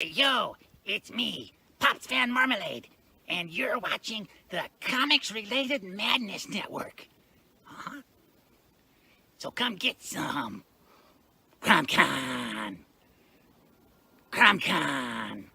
Hey, yo, it's me, Pops Van Marmalade, and you're watching the Comics-Related Madness Network. Huh? So come get some. CromCon. CromCon.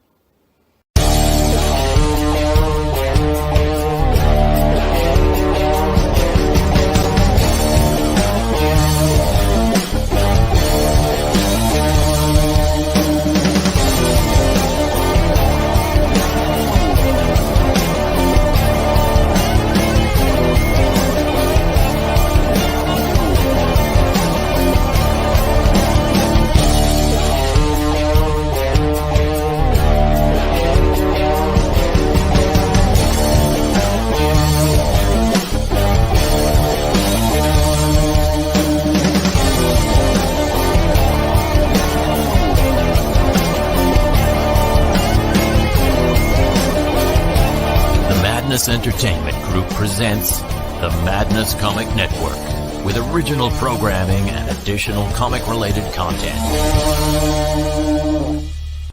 Madness Entertainment Group presents the Madness Comic Network with original programming and additional comic-related content.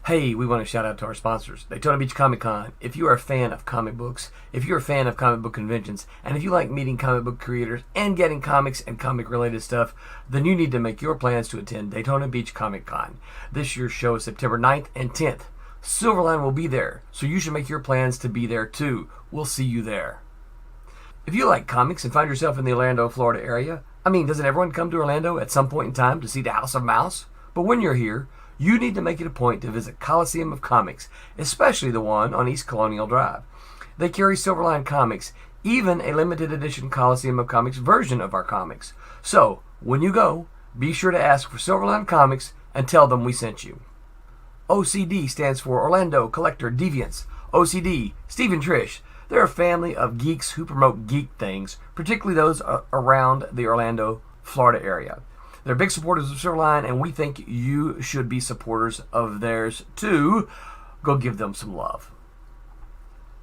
Hey, we want to shout out to our sponsors, Daytona Beach Comic Con. If you are a fan of comic books, if you're a fan of comic book conventions, and if you like meeting comic book creators and getting comics and comic-related stuff, then you need to make your plans to attend Daytona Beach Comic Con. This year's show is September 9th and 10th. Silverline will be there, so you should make your plans to be there too. We'll see you there. If you like comics and find yourself in the Orlando, Florida area, doesn't everyone come to Orlando at some point in time to see the House of Mouse? But when you're here, you need to make it a point to visit Coliseum of Comics, especially the one on East Colonial Drive. They carry Silverline Comics, even a limited edition Coliseum of Comics version of our comics. So, when you go, be sure to ask for Silverline Comics and tell them we sent you. OCD stands for Orlando Collector Deviants. OCD, Steve and Trish, they're a family of geeks who promote geek things, particularly those around the Orlando, Florida area. They're big supporters of Silverline, and we think you should be supporters of theirs too. Go give them some love.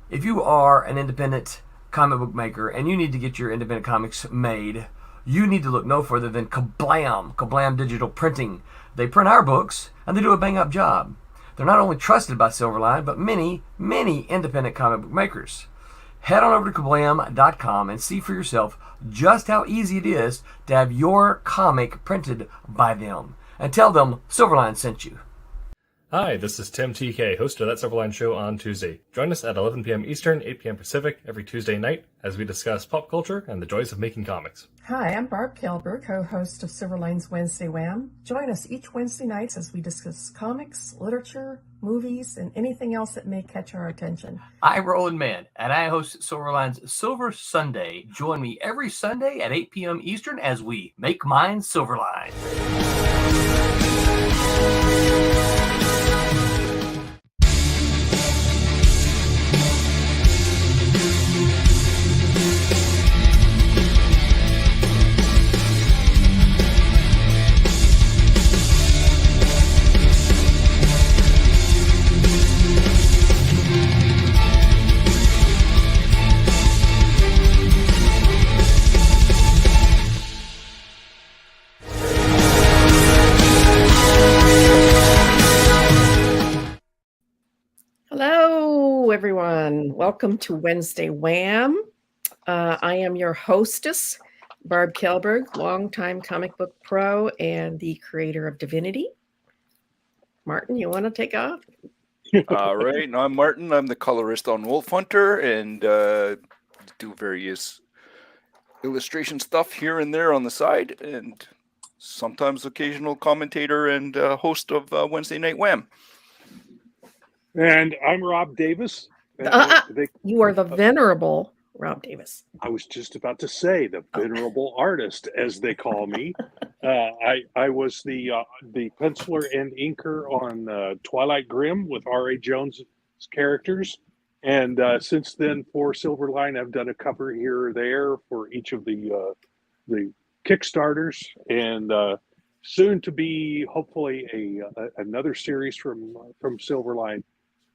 If you are an independent comic book maker and you need to get your independent comics made, you need to look no further than Kablam Digital Printing. They print our books, and they do a bang-up job. They're not only trusted by Silverline, but many, many independent comic book makers. Head on over to kablam.com and see for yourself just how easy it is to have your comic printed by them. And tell them Silverline sent you. Hi, this is Tim TK, host of That Silverline Show on Tuesday. Join us at 11 p.m. Eastern, 8 p.m. Pacific every Tuesday night as we discuss pop culture and the joys of making comics. Hi, I'm Barb Kelberg, co-host of Silverline's Wednesday Wham. Join us each Wednesday nights as we discuss comics, literature, movies, and anything else that may catch our attention. I'm Roland Mann, and I host Silverline's Silver Sunday. Join me every Sunday at 8 p.m. Eastern as we make mine Silverline. Hello, everyone. Welcome to Wednesday Wham. I am your hostess, Barb Kelberg, longtime comic book pro and the creator of Divinity. Martin, you want to take off? All right. No, I'm Martin. I'm the colorist on Wolf Hunter and do various illustration stuff here and there on the side, and sometimes occasional commentator and host of Wednesday Night Wham. And I'm Rob Davis. You are the venerable Rob Davis. I was just about to say the venerable artist, as they call me. I was the penciler and inker on Twilight Grim with R.A. Jones' characters. And since then, for Silverline, I've done a cover here or there for each of the Kickstarters, and soon to be hopefully another series from Silverline.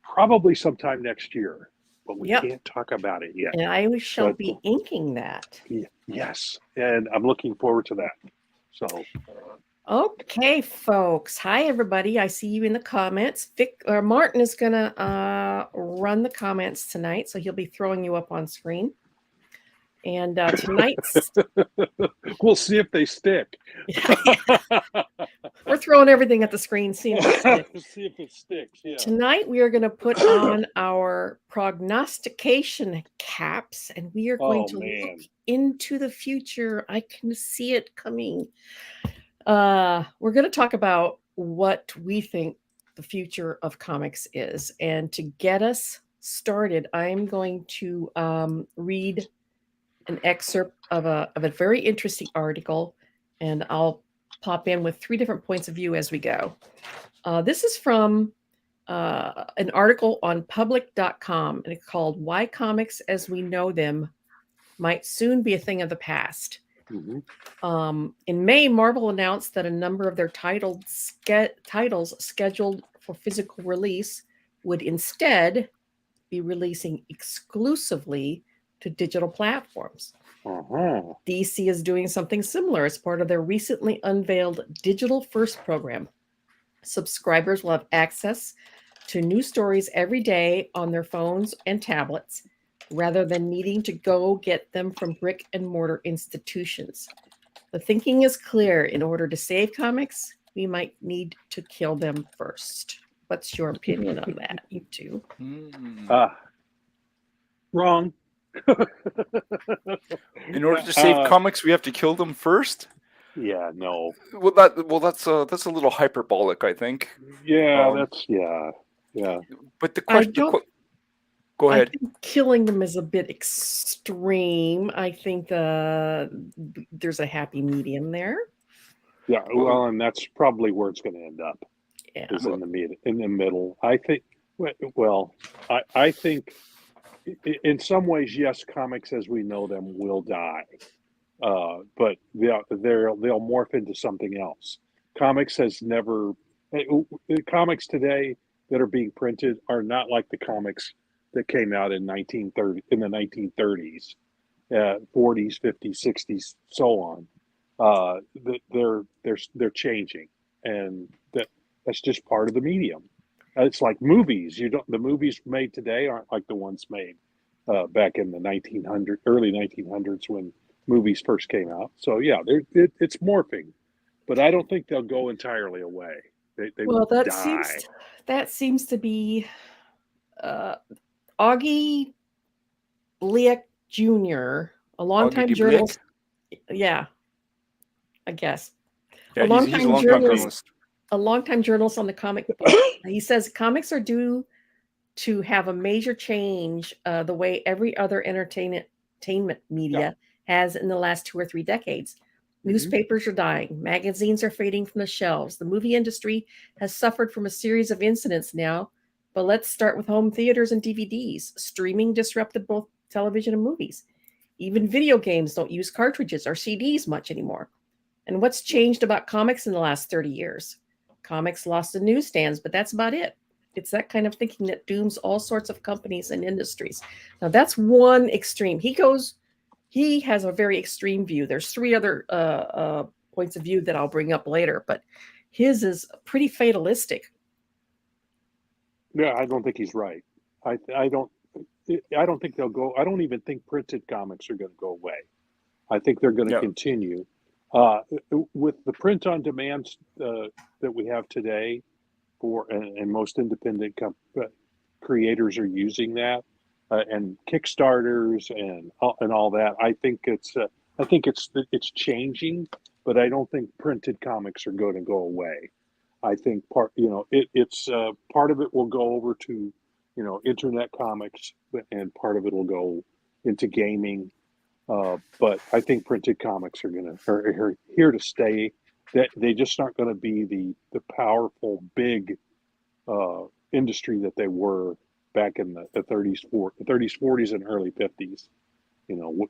Probably sometime next year, but we can't talk about it yet. And I shall be inking that. Yes, and I'm looking forward to that. So, Okay, folks. Hi, everybody. I see you in the comments. Martin is going to run the comments tonight, so he'll be throwing you up on screen. And tonight's... We'll see if they stick. We're throwing everything at the screen, seeing if it sticks. See if it sticks. Yeah. Tonight, we are going to put on our prognostication caps, and we are going to look into the future. I can see it coming. We're going to talk about what we think the future of comics is. And to get us started, I'm going to read an excerpt of a very interesting article, and I'll pop in with 3 different points of view as we go. This is from an article on public.com, and it's called "Why Comics as We Know Them Might Soon Be a Thing of the Past." Mm-hmm. In May, Marvel announced that a number of their titles scheduled for physical release would instead be releasing exclusively to digital platforms. DC is doing something similar as part of their recently unveiled Digital First program. Subscribers will have access to new stories every day on their phones and tablets, rather than needing to go get them from brick and mortar institutions. The thinking is clear. In order to save comics, we might need to kill them first. What's your opinion on that, you two? Wrong. In order to save comics, we have to kill them first? Yeah, no. Well, that's a little hyperbolic, I think. Yeah, yeah. But the question. Go ahead. I think killing them is a bit extreme. I think there's a happy medium there. Yeah, well, and that's probably where it's going to end up. Yeah. Is in the middle. I think. Well, I think in some ways, yes, comics as we know them will die, but they'll morph into something else. Comics today that are being printed are not like the comics that came out in the 1930s, 40s, 50s, 60s, so on. They're changing, and that's just part of the medium. It's like movies. The movies made today aren't like the ones made back in the early 1900s when movies first came out. So yeah, it's morphing, but I don't think they'll go entirely away. They will die. That seems to be Augie Blick Jr., a longtime journalist. Yeah, I guess. Yeah, he's a long-time journalist. A longtime journalist on the comic book. He says comics are due to have a major change the way every other entertainment media has in the last 2 or 3 decades. Newspapers are dying. Magazines are fading from the shelves. The movie industry has suffered from a series of incidents now, but let's start with home theaters and DVDs. Streaming disrupted both television and movies. Even video games don't use cartridges or CDs much anymore. And what's changed about comics in the last 30 years? Comics lost the newsstands, but that's about it. It's that kind of thinking that dooms all sorts of companies and industries. Now, that's one extreme. He has a very extreme view. There's 3 other points of view that I'll bring up later, but his is pretty fatalistic. Yeah, I don't think he's right. I don't think they'll go. I don't even think printed comics are going to go away. I think they're going to continue. With the print on demand that we have today, and most independent creators are using that, and Kickstarters and all that. I think it's changing, but I don't think printed comics are going to go away. I think part of it will go over to internet comics, and part of it will go into gaming. But I think printed comics are here to stay. That they just aren't going to be the powerful big industry that they were back in the 30s, 40s, and early 50s.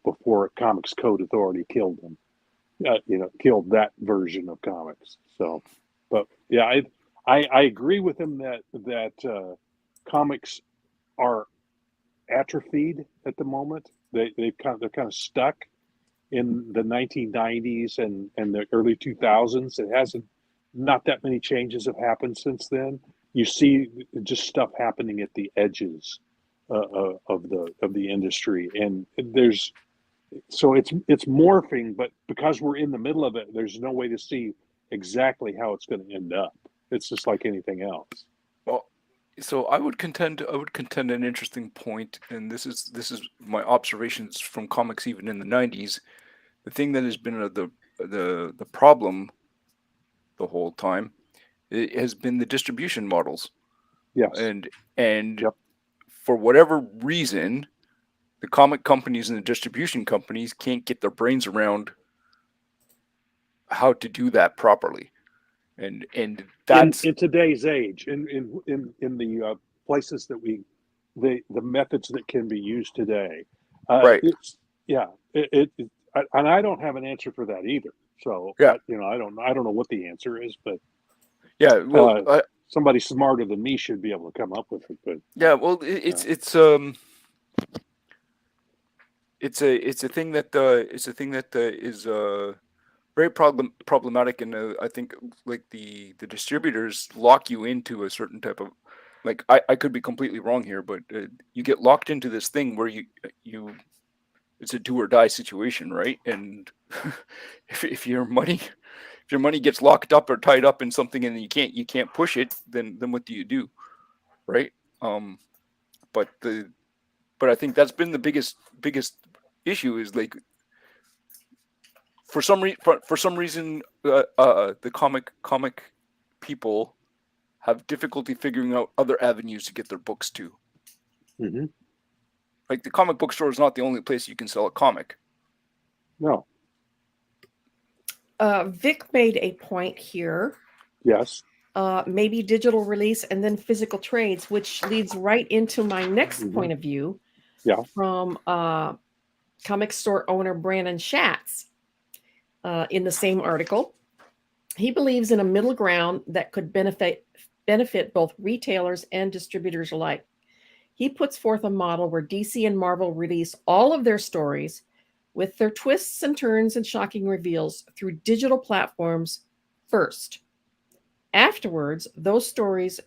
Before Comics Code Authority killed them. Killed that version of comics. So, but yeah, I agree with him that comics are atrophied at the moment. They're kind of stuck in the 1990s and the early 2000s. It hasn't, not that many changes have happened since then. You see just stuff happening at the edges of the industry, and so it's morphing. But because we're in the middle of it, there's no way to see exactly how it's going to end up. It's just like anything else. Well, so I would contend an interesting point, and this is my observations from comics even in the 90s. The thing that has been the problem the whole time, it has been the distribution models. Yes. And Yep. for whatever reason, the comic companies and the distribution companies can't get their brains around how to do that properly. And that's in today's age, in the places that the methods that can be used today. Right. And I don't have an answer for that either. So yeah, I don't know what the answer is, but yeah, well, somebody smarter than me should be able to come up with it. But yeah, well, it's a thing that is very problematic, and I think like the distributors lock you into a certain type of, like, I could be completely wrong here, but you get locked into this thing where you it's a do or die situation, right? And if your money gets locked up or tied up in something and you can't push it, then what do you do, right? But I think that's been the biggest issue is, like, for some reason the comic people have difficulty figuring out other avenues to get their books to. Mm-hmm. Like, the comic book store is not the only place you can sell a comic. No. Vic made a point here. Yes. Maybe digital release and then physical trades, which leads right into my next point of view. Yeah. From comic store owner Brandon Schatz in the same article. He believes in a middle ground that could benefit both retailers and distributors alike. He puts forth a model where DC and Marvel release all of their stories with their twists and turns and shocking reveals through digital platforms first. Afterwards, those stories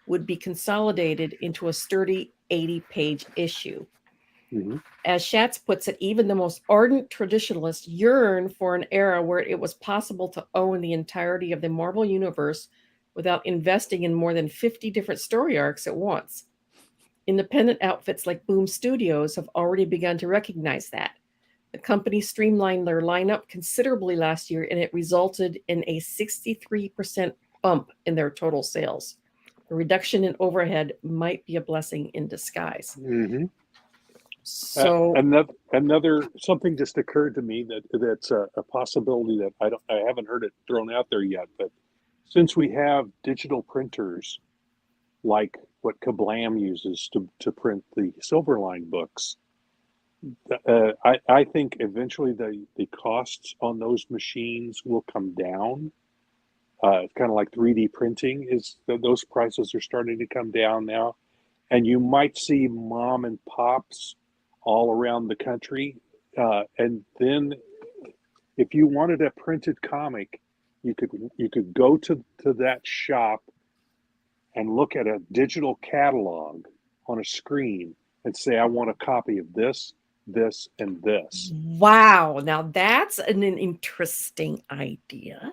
would be consolidated into a sturdy 80-page issue. Mm-hmm. As Schatz puts it, even the most ardent traditionalists yearn for an era where it was possible to own the entirety of the Marvel Universe without investing in more than 50 different story arcs at once. Independent outfits like Boom Studios have already begun to recognize that. The company streamlined their lineup considerably last year, and it resulted in a 63% bump in their total sales. A reduction in overhead might be a blessing in disguise. Mm-hmm. So another something just occurred to me that's a possibility that I haven't heard it thrown out there yet. But since we have digital printers like what Kablam uses to print the Silverline books, I think eventually the costs on those machines will come down. Kind of like 3D printing those prices are starting to come down now, and you might see mom and pops all around the country. And then if you wanted a printed comic, you could go to that shop and look at a digital catalog on a screen and say, I want a copy of this, this, and this. wow, now that's an interesting idea.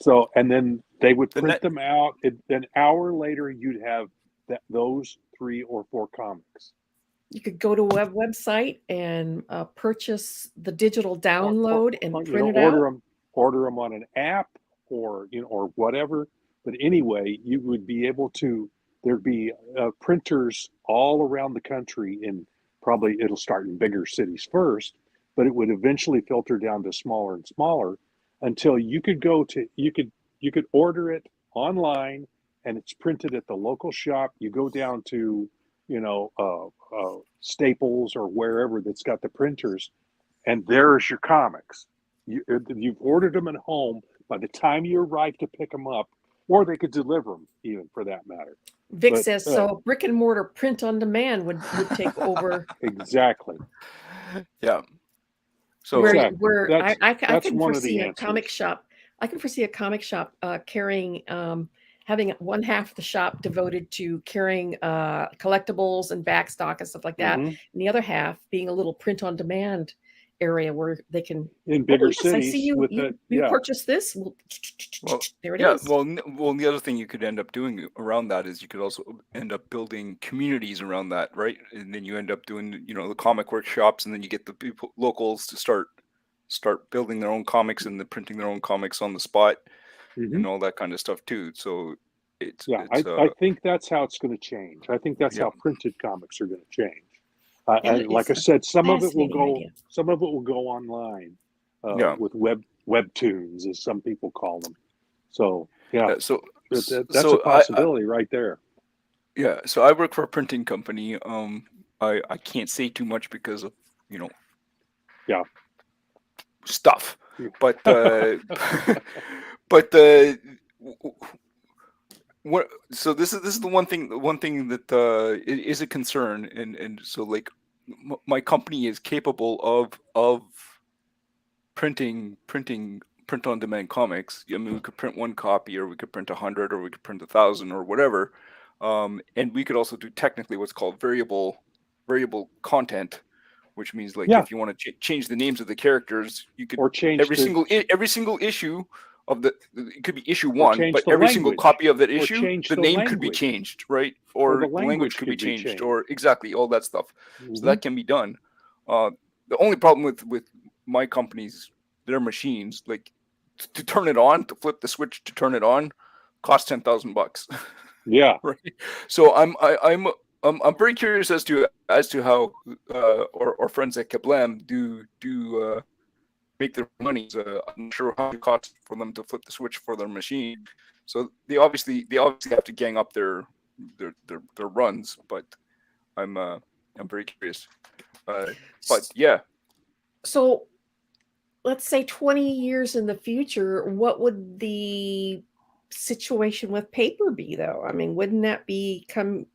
So, and then they would print them out. An hour later, you'd have those 3 or 4 comics. You could go to a website and purchase the digital download and print it out. Order them on an app or whatever. But anyway, you would be able to. There'd be printers all around the country, and probably it'll start in bigger cities first, but it would eventually filter down to smaller and smaller until you could order it online and it's printed at the local shop. You go down to Staples or wherever that's got the printers, and there's your comics. You've ordered them at home. By the time you arrive to pick them up, or they could deliver them, even for that matter. Vic says so. Brick and mortar print on demand would take over. Exactly. Yeah. So Exactly. I That's can one of the foresee a answers. comic shop. I can foresee a comic shop carrying, having one half of the shop devoted to carrying collectibles and backstock and stuff like that, Mhm. and the other half being a little print-on-demand area where they can. In bigger yes, I see cities you. with You that, you yeah. purchase this. well, There it yeah, is. well, and the other thing you could end up doing around that is you could also end up building communities around that, right? And then you end up doing, the comic workshops, and then you get the people, locals, to start building their own comics and printing their own comics on the spot Mhm. and all that kind of stuff too. So it's Yeah, it's I think that's how it's going to change. I think that's yeah. how printed comics are going to change. That And like I is a said, some of it will fascinating go. idea. Some of it will go online Yeah. with webtoons, as some people call them. So yeah, So that's so a possibility right there. so I work for a printing company. I can't say too much because of Yeah. stuff, Yeah. but what? So this is the one thing that is a concern, and so like my company is capable of printing print on demand comics. I mean, we could print one copy, or we could print 100, or we could print 1,000, or whatever. And we could also do technically what's called variable content, which means like Yeah. if you want to change the names of the characters, you could Or change every the single issue of it could be issue Or one, change but the every single language. copy of that Or issue, change the the name could be language. changed, right? Or Or the the language language could be could be changed, changed. or exactly all that stuff. Mhm. So that can be done. The only problem with my company's their machines, like to turn it on, to flip the switch to turn it on, costs $10,000. Yeah. Right. So I'm very curious as to how our friends at Kablam do make their money. I'm not sure how it costs for them to flip the switch for their machine. So they obviously have to gang up their runs. But I'm very curious. But yeah. So let's say 20 years in the future, what would the situation with paper be, though? I mean, wouldn't that become,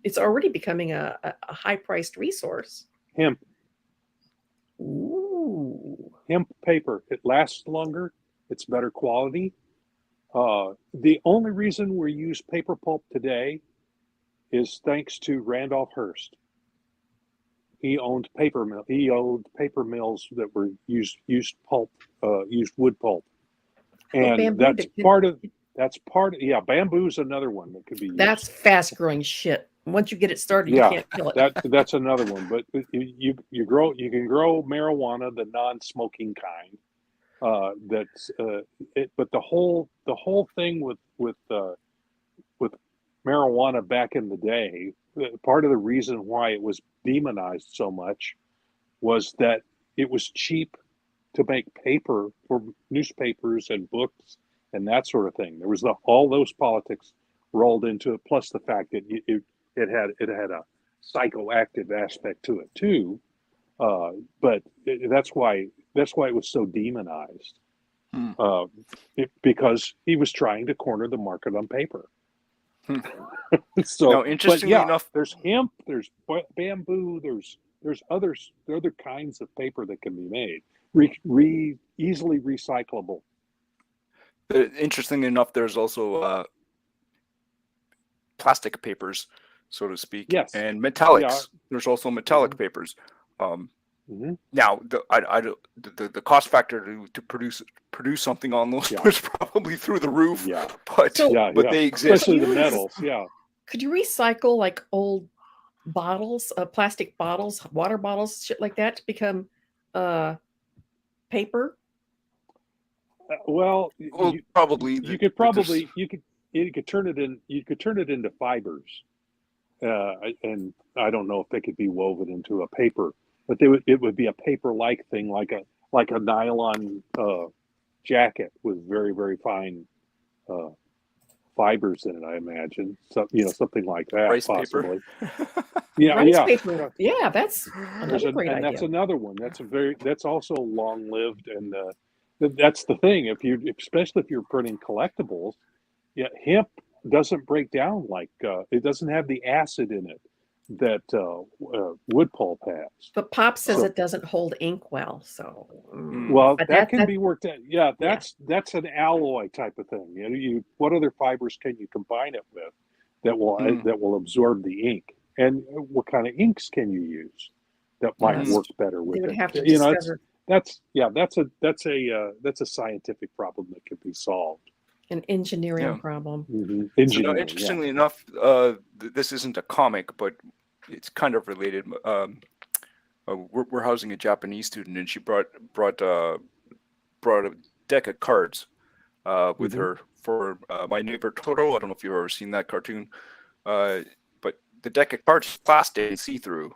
it's already becoming a high-priced resource. Hemp Ooh. paper. It lasts longer. It's better quality. The only reason we use paper pulp today is thanks to Randolph Hearst. He owned paper mill. He owned paper mills that were used wood pulp, Well, and bamboo that's that could- part of. Yeah. Bamboo's another one that could be used. That's fast-growing shit. Once you get it started, Yeah, you can't kill it. that's another one. But you can grow marijuana, the non-smoking kind. But the whole thing with marijuana back in the day, part of the reason why it was demonized so much was that it was cheap to make paper for newspapers and books and that sort of thing. There was all those politics rolled into it, plus the fact that it had a psychoactive aspect to it too. But that's why it was so demonized. Because he was trying to corner the market on paper. So, now, interestingly enough, there's hemp, there's bamboo, there's other kinds of paper that can be made, easily recyclable. Interestingly enough, there's also plastic papers, so to speak, Yes. and metallics. Yeah. There's also metallic papers. Now, the cost factor to produce something on those was probably through the roof. Yeah. But But they exist. Especially the metals. Yeah. Could you recycle like old bottles, plastic bottles, water bottles, shit like that to become paper? Well, probably you could turn it into fibers, and I don't know if they could be woven into a paper, but it would be a paper-like thing, like a nylon jacket with very, very fine fibers in it. I imagine something like that. Rice possibly. paper. Rice paper. Yeah, that's another great idea. That's another one. That's also long-lived, and that's the thing. Especially if you're printing collectibles, hemp doesn't break down it doesn't have the acid in it wood pulp has. But Pop says So- it doesn't hold ink well. So, Well, but that can be worked out. Yeah, that's an alloy type of thing. You what other fibers can you combine it with that will absorb the ink? And what kind of inks can you use that might work better with they would it? have to You know, discover that's a scientific problem that could be solved. an engineering Yeah. problem. Engineering, So, interestingly enough, this isn't a comic, but it's kind of related. We're housing a Japanese student, and she brought a deck of cards with her for My Neighbor Totoro. I don't know if you've ever seen that cartoon, but the deck of cards is plastic and see-through.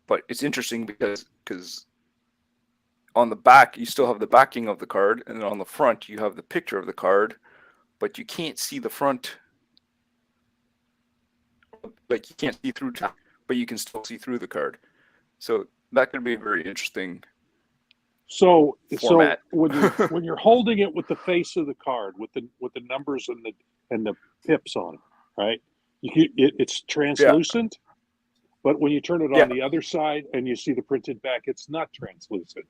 But it's interesting because on the back you still have the backing of the card, and then on the front you have the picture of the card, but you can't see the front. Like you can't see through, but you can still see through the card. So that could be a very interesting format. So when you're holding it with the face of the card, with the numbers and the pips on it, right? It's translucent, but when you turn it on the other side and you see the printed back, it's not translucent.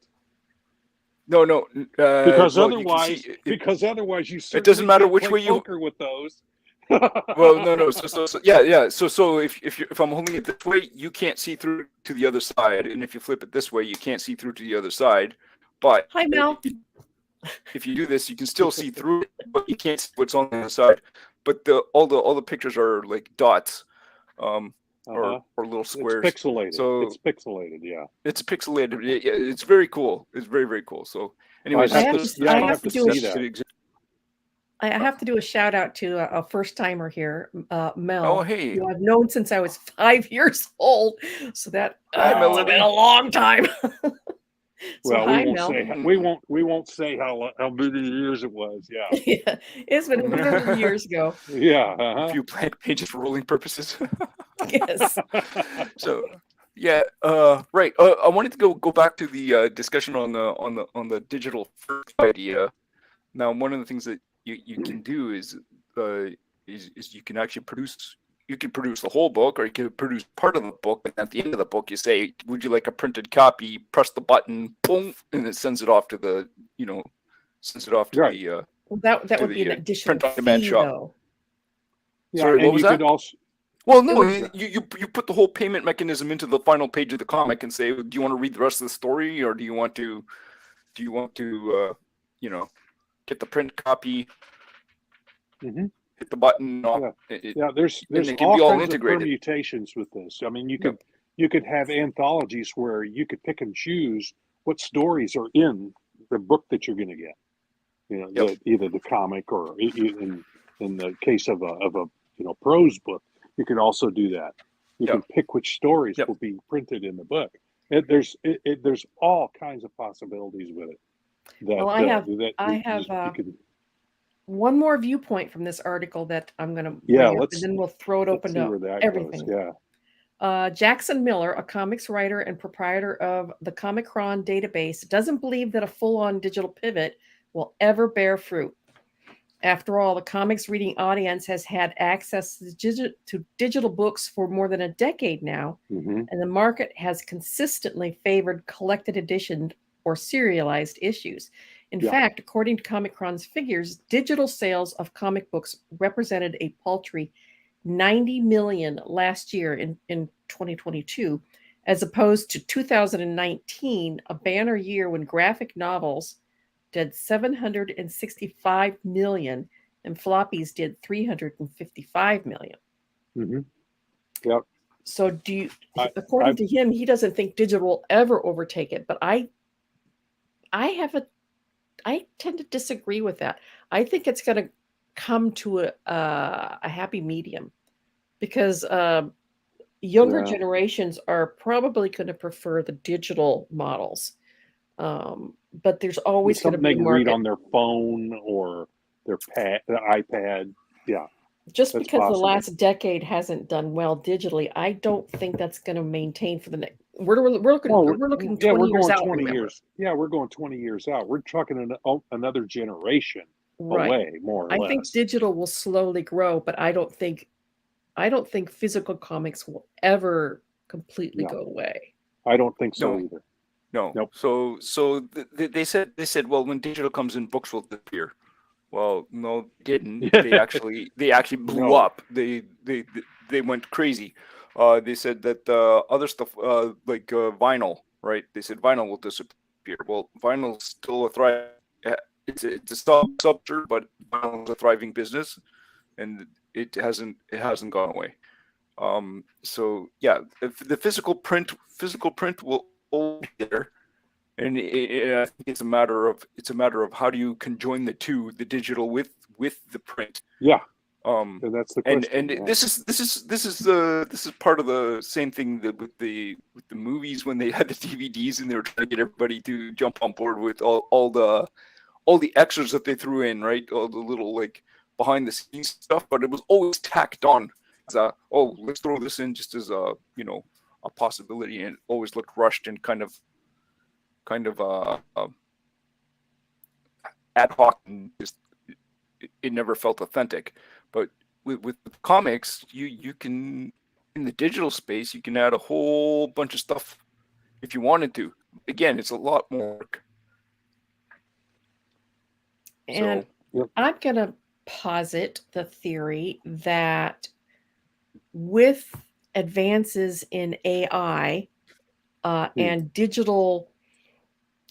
No. Because well, otherwise, you it doesn't matter can't which play way you. poker with those. Well, no. So yeah. So if I'm holding it this way, you can't see through to the other side, and if you flip it this way, you can't see through to the other side. But Hi, Mel. if you do this, you can still see through it, but you can't see what's on the other side. But all the pictures are like dots, or little squares. It's pixelated. So it's pixelated. Yeah. It's pixelated. Yeah, it's very cool. It's very, very cool. So, anyways, I have to do a shout out to a first timer here, Mel. Oh, hey. Who I've known since I was 5 years old. So that Hi, it's Melody. been a long time. So Well, hi, we won't Mel. say we won't say how many years it was. Yeah. Yeah, it's been a number of years ago. Yeah. A few blank pages for rolling purposes. Yes. So, yeah, right. I wanted to go back to the discussion on the digital first idea. Now, one of the things that you can do is you can actually produce. You can produce the whole book, or you can produce part of the book, and at the end of the book, you say, "Would you like a printed copy?" Press the button, boom, and it sends it off to the Well, that to would be the, an additional print-on-demand fee, shop. though. Yeah, Sorry, what and was you that? could also. Well, no, you put the whole payment mechanism into the final page of the comic and say, do you want to read the rest of the story, or do you want to get the print copy, hit the button? There's it can all be all kinds of integrated. permutations with this. I mean, you could have anthologies where you could pick and choose what stories are in the book that you're going to get. You know, either the comic or in the case of a prose book, you could also do that. You can pick which stories will be printed in the book. There's all kinds of possibilities with it. I have one more viewpoint from this article that I'm going to and then we'll throw it open to everything. Goes. Yeah. Jackson Miller, a comics writer and proprietor of the Comicron database, doesn't believe that a full-on digital pivot will ever bear fruit. After all, the comics reading audience has had access to digital books for more than a decade now, and the market has consistently favored collected edition or serialized issues. In fact, according to Comicron's figures, digital sales of comic books represented a paltry 90 million last year in 2022, as opposed to 2019, a banner year when graphic novels did 765 million and floppies did 355 million. Yep. So according to him, he doesn't think digital will ever overtake it, but I tend to disagree with that. I think it's going to come to a happy medium, because younger generations are probably going to prefer the digital models. But there's always going to be something they can read on their phone or their iPad. Yeah. Just because the last decade hasn't done well digitally, I don't think that's going to maintain for the next. We're looking 20 years out. 20 years. Yeah, we're going 20 years out. We're talking another generation away, more or less. I think digital will slowly grow, but I don't think I don't think physical comics will ever completely No. go away. I don't think so No. either. No. Nope. So they said, well, when digital comes in, books will disappear. Well, no, they didn't. They actually blew No. up. They went crazy. They said that other stuff like vinyl, right? They said vinyl will disappear. Well, vinyl's still a thrive. It's a subculture, but vinyl is a thriving business, and it hasn't gone away. So yeah, if the physical print will always be there, and I think it's a matter of how do you conjoin the two, the digital with the print. Yeah. And that's the question. And yeah. this is part of the same thing that with the movies when they had the DVDs and they were trying to get everybody to jump on board with all the extras that they threw in, right? All the little like behind the scenes stuff, but it was always tacked on. Let's throw this in just as a possibility, and it always looked rushed and kind of ad hoc, and just it never felt authentic. But with comics, you can, in the digital space, you can add a whole bunch of stuff if you wanted to. Again, it's a lot more work. And I'm going to posit the theory that with advances in AI and digital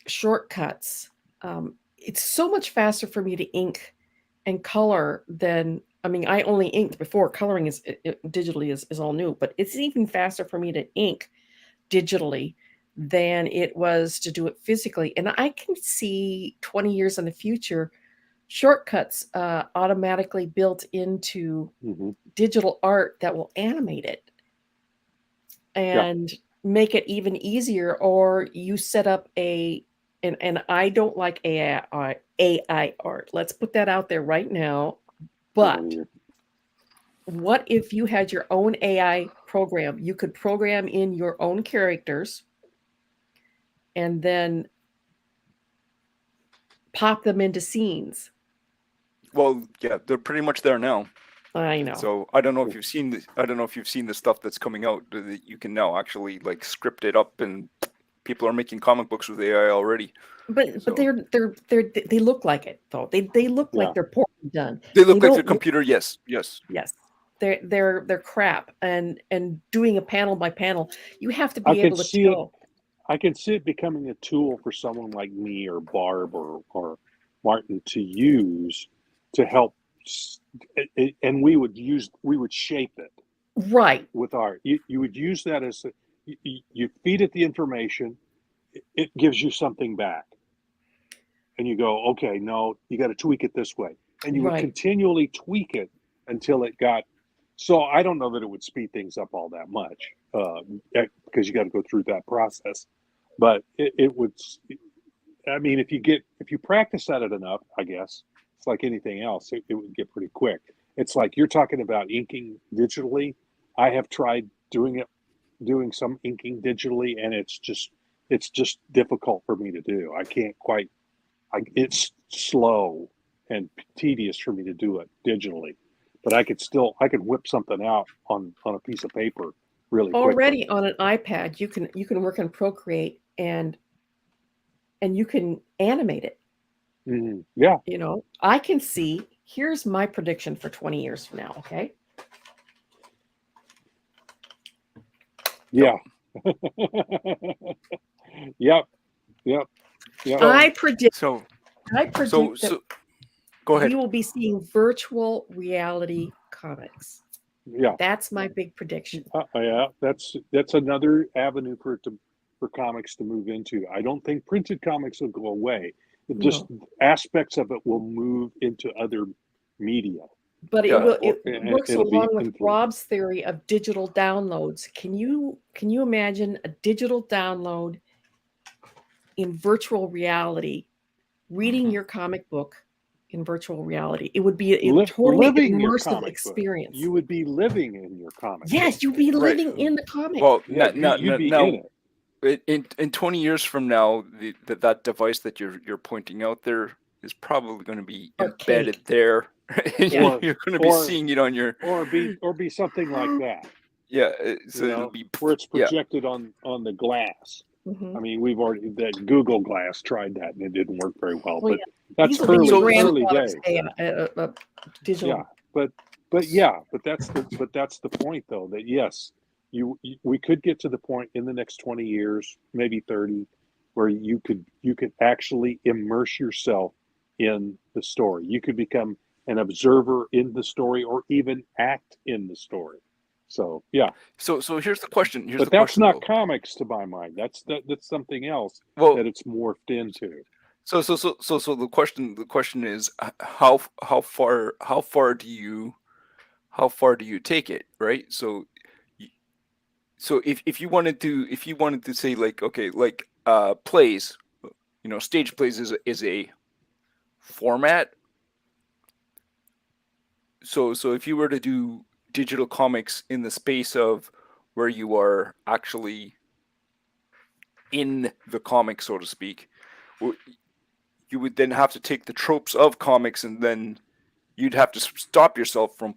shortcuts, it's so much faster for me to ink and color than, I mean, I only inked before. Coloring is digitally is all new, but it's even faster for me to ink digitally than it was to do it physically. And I can see 20 years in the future, shortcuts automatically built into digital art that will animate it and make it even easier. Or you set up and I don't like AI art. Let's put that out there right now. But what if you had your own AI program? You could program in your own characters and then pop them into scenes. Well, yeah, they're pretty much there now. I know. So I don't know if you've seen the stuff that's coming out that you can now actually like script it up, and people are making comic books with AI already. But they look like it though. They look like they're poorly done. They look like the computer. Yes. They're crap. And doing a panel by panel, you have to be able to tell. I can see it becoming a tool for someone like me or Barb or Martin to use to help, and we would shape it right with art. You would use that as you feed it the information, it gives you something back, and you go, okay, no, you got to tweak it this way, and you would continually tweak it until it got. So I don't know that it would speed things up all that much because you got to go through that process, but it would. I mean, if you practice at it enough, I guess it's like anything else. It would get pretty quick. It's like you're talking about inking digitally. I have tried doing some inking digitally, and it's just difficult for me to do. I can't quite. It's slow and tedious for me to do it digitally, but I could whip something out on a piece of paper really quickly. Already on an iPad, you can work on Procreate and you can animate it. Yeah. I can see, here's my prediction for 20 years from now. Okay. Yeah. Yep. I predict that go ahead. we will be seeing virtual reality comics. Yeah. That's my big prediction. Yeah. That's another avenue for comics to move into. I don't think printed comics will go away. Just aspects of it will move into other media. But it works along with Rob's theory of digital downloads. Can you imagine a digital download in virtual reality, reading your comic book in virtual reality? It would be a totally immersive experience. You would be living in your comic. Yes, you'd be living in the comic. Well, you'd be in it. In 20 years from now, that device that you're pointing out there is probably going to be embedded there Yeah. You're going to be seeing it on your or be something like that. yeah. You So it'll know, be where it's yeah. projected on the glass. Mhm. I mean, we've already that Google Glass tried that and it didn't work very well. Well, But yeah. that's These will be your early grandfather's days. digital. Yeah, but that's the point though, that yes, we could get to the point in the next 20 years, maybe 30, where you could actually immerse yourself in the story. You could become an observer in the story or even act in the story. So yeah, So here's the question. but that's not comics to my mind. That's something else Well, that it's morphed into. so the question is how far do you take it, right? So if you wanted to say like, okay, like plays, stage plays is a format. So if you were to do digital comics in the space of where you are actually in the comic, so to speak, you would then have to take the tropes of comics and then you'd have to stop yourself from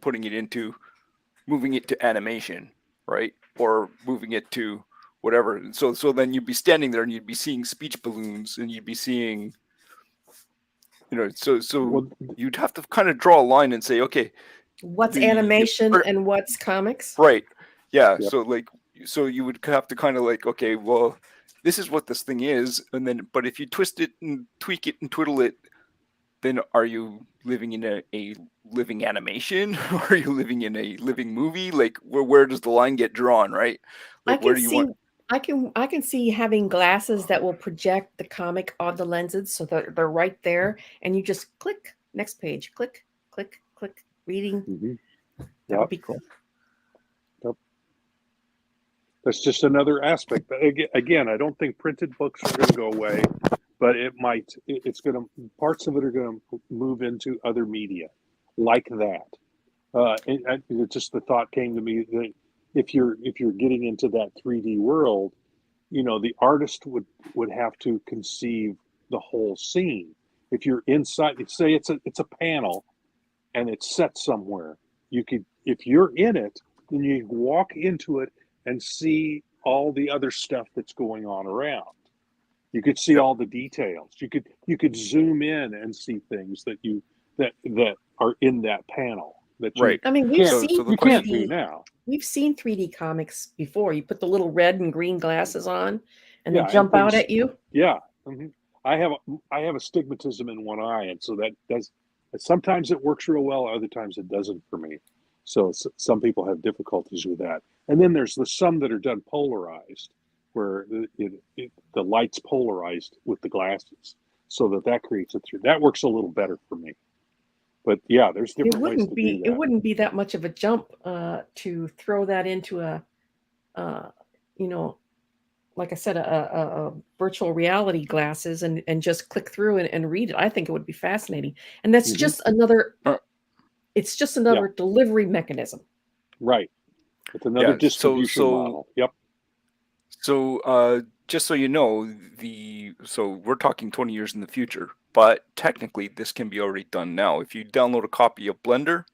moving it to animation, right? Or moving it to whatever. So then you'd be standing there and you'd be seeing speech balloons and you'd be seeing, Well, you'd have to kind of draw a line and say, okay, What's animation and what's comics? right. Yeah. Yep. So you would have to kind of like, okay, well, this is what this thing is, and then, but if you twist it and tweak it and twiddle it, then are you living in a living animation, or are you living in a living movie? Like, where does the line get drawn, right? Like, where do you want? I can see having glasses that will project the comic on the lenses, so that they're right there, and you just click next page, click, click, click, reading. Mhm. That would be cool. That's just another aspect. But again, I don't think printed books are going to go away, but parts of it are going to move into other media like that. And just the thought came to me that if you're getting into that 3D world, the artist would have to conceive the whole scene. If you're inside, say it's a panel and it's set somewhere, if you're in it, then you walk into it and see all the other stuff that's going on around. You could see all the details. You could zoom in and see things that are in that panel. Right. I mean, we've seen you can't do now. We've seen 3D comics before. You put the little red and green glasses on, and Yeah, they jump and out things- at you. Yeah, I have astigmatism in one eye, and so that does. Sometimes it works real well. Other times it doesn't for me. So some people have difficulties with that. And then there's some that are done polarized, where the light's polarized with the glasses, so that creates that works a little better for me. But yeah, there's different ways to do that. It wouldn't be that much of a jump to throw that into like I said, a virtual reality glasses and just click through and read it. I think it would be fascinating. And that's just another. It's just another delivery mechanism. Right. It's another distribution model. Yep. So just so you know, so we're talking 20 years in the future, but technically this can be already done now. If you download a copy of Blender,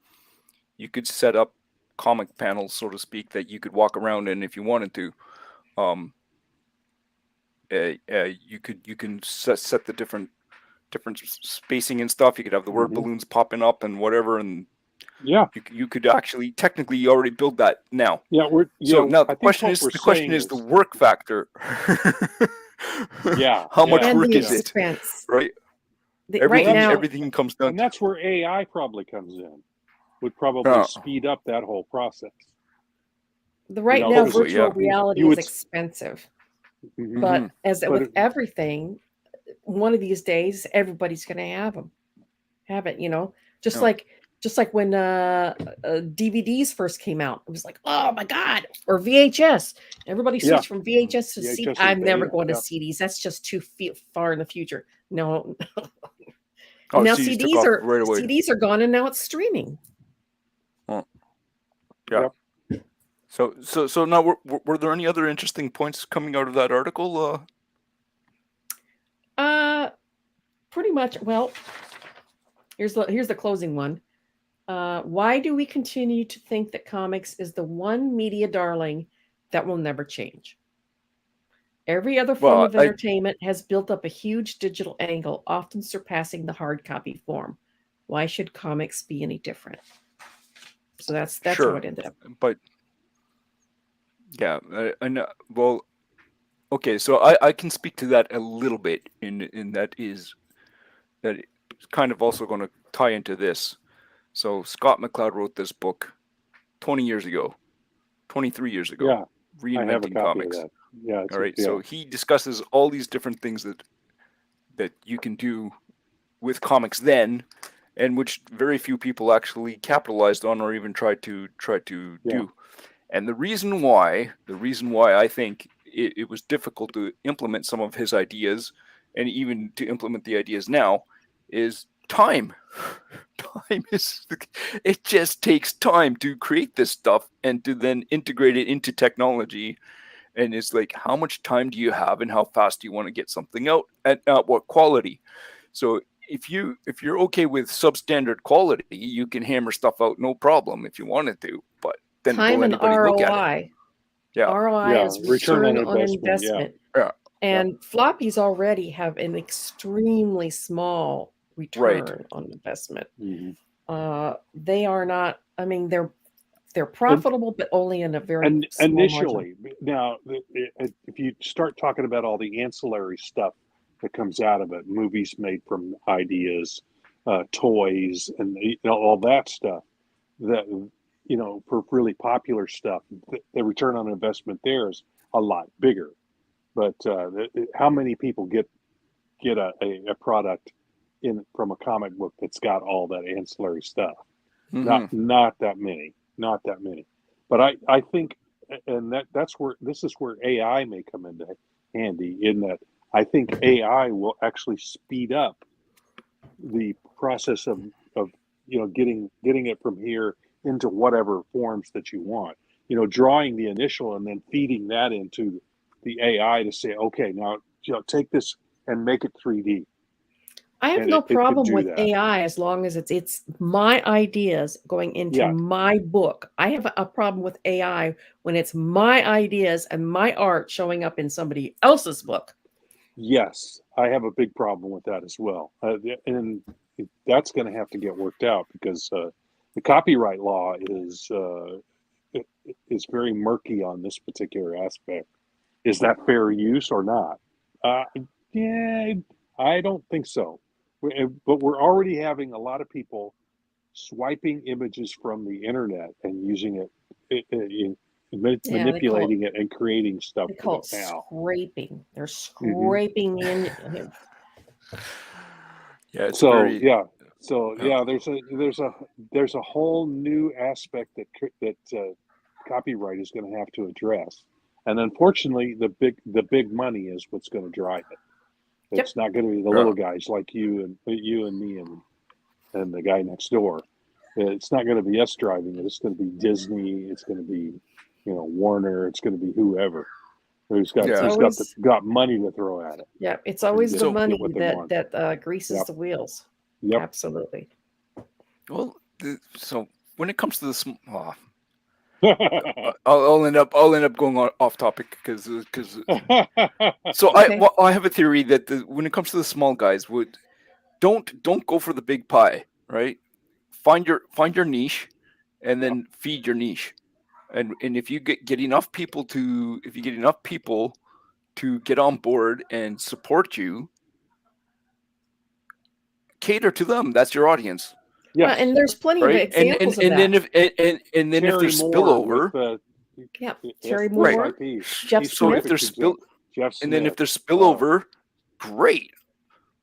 you could set up comic panels, so to speak, that you could walk around in if you wanted to. You can set the different spacing and stuff. You could have the word balloons popping up and whatever, and you could actually technically already build that now. Yeah, now the question is the work factor. How much work is it? Right. Everything comes down, and that's where AI probably comes in. Would probably speed up that whole process. Now, virtual reality is expensive. But with everything, one of these days, everybody's going to have it, just like when DVDs first came out, it was like, oh my God, or VHS. Everybody switched from VHS to CD. I'm never going to CDs. That's just too far in the future. No. Now CDs are gone, and now it's streaming. Oh. Yeah. So now, were there any other interesting points coming out of that article? Pretty much. Well, here's the closing one. Why do we continue to think that comics is the one media darling that will never change? Every other form of entertainment has built up a huge digital angle, often surpassing the hard copy form. Why should comics be any different? So that's Sure. how it ended up. But yeah, I know. Well, okay, so I can speak to that a little bit, in that it's kind of also going to tie into this. So Scott McCloud wrote this book 20 years ago, 23 years ago, Yeah, I have a reinventing copy comics. of that. Yeah. All right, so he discusses all these different things that you can do with comics then, and which very few people actually capitalized on or even tried to do. And the reason why I think it was difficult to implement some of his ideas, and even to implement the ideas now, is time. Time it just takes time to create this stuff and to then integrate it into technology. And it's like, how much time do you have, and how fast do you want to get something out, at what quality? So if you're okay with substandard quality, you can hammer stuff out no problem if you wanted to. But then Time will and anybody look at it? ROI. Yeah. ROI is return on investment. Yeah. And floppies already have an extremely small return on investment. They are not. I mean, they're profitable, but only in a very small initially. margin. Now, if you start talking about all the ancillary stuff that comes out of it, movies made from ideas, toys, and all that stuff, that for really popular stuff, the return on investment there is a lot bigger. But how many people get a product from a comic book that's got all that ancillary stuff? Not that many. But I think, and this is where AI may come into handy, in that I think AI will actually speed up the process of getting it from here into whatever forms that you want. Drawing the initial and then feeding that into the AI to say, okay, now take this and make it 3D. I have no problem with AI as long as it's my ideas going into my book. I have a problem with AI when it's my ideas and my art showing up in somebody else's book. Yes, I have a big problem with that as well. And that's going to have to get worked out, because the copyright law is very murky on this particular aspect. Is that fair use or not? Yeah, I don't think so. But we're already having a lot of people swiping images from the internet and using it, manipulating it and creating stuff. They call it now scraping. They're scraping in. Yeah. It's there's a whole new aspect that copyright is going to have to address, and unfortunately, the big money is what's going to drive it. It's not going to be the little guys like you and me and the guy next door. It's not going to be us driving it. It's going to be Disney. It's going to be Warner. It's going to be whoever who's got money to throw at it. Yeah, it's always the money that greases the wheels. Yep. Absolutely. Well, so when it comes to the I'll end up going off topic because so okay. I have a theory that when it comes to the small guys, don't go for the big pie, right? Find your niche, and then feed your niche, and if you get enough people to get on board and support you, cater to them. That's your audience. Yeah, and there's plenty of examples of that. Then if there's spillover, Terry Moore, Jeff so if there's if there's spillover, great.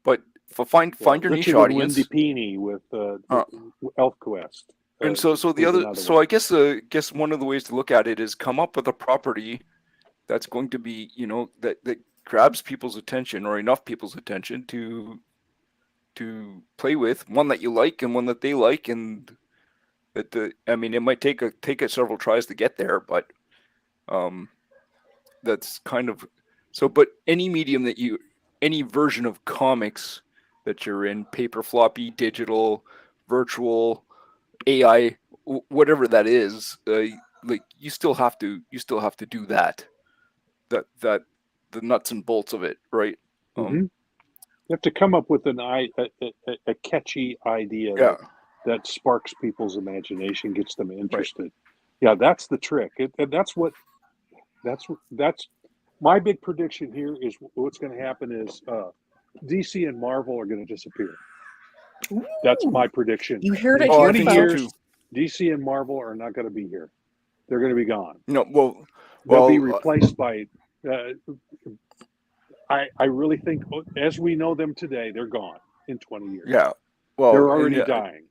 But find your niche audience. Wendy Peeney with ElfQuest. And so the other, so I guess one of the ways to look at it is come up with a property that's going to be that grabs people's attention, or enough people's attention to play with, one that you like and one that they like, and that it might take several tries to get there, but that's kind of so. But any medium any version of comics that you're in, paper, floppy, digital, virtual, AI, whatever that is, like you still have to do that the nuts and bolts of it, right? You have to come up with a catchy idea Yeah, that sparks people's imagination, gets them right. interested. Yeah, that's the trick. And that's my big prediction here is what's going to happen is DC and Marvel are going to disappear. That's my Ooh, prediction. you heard In it Oh, I here, 20 think so years, too. folks. DC and Marvel are not going to be here. They're going to be gone. No, They'll be well, replaced by. I really think, as we know them today, they're gone in 20 years. yeah, They're well, already dying,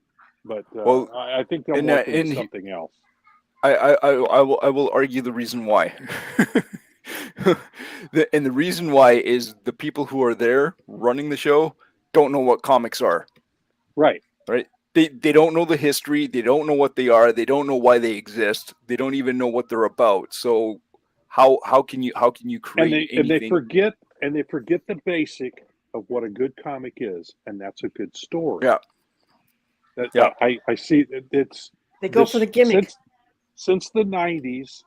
but well, I think they'll and morph into and something else. I will argue the reason why. And the reason why is the people who are there running the show don't know what comics are, Right. right? They don't know the history, they don't know what they are, they don't know why they exist, they don't even know what they're about. So how can you And create they anything? forget the basic of what a good comic is, and that's a good story. Yeah, That yeah, I see it's They go for the gimmick. since the 90s,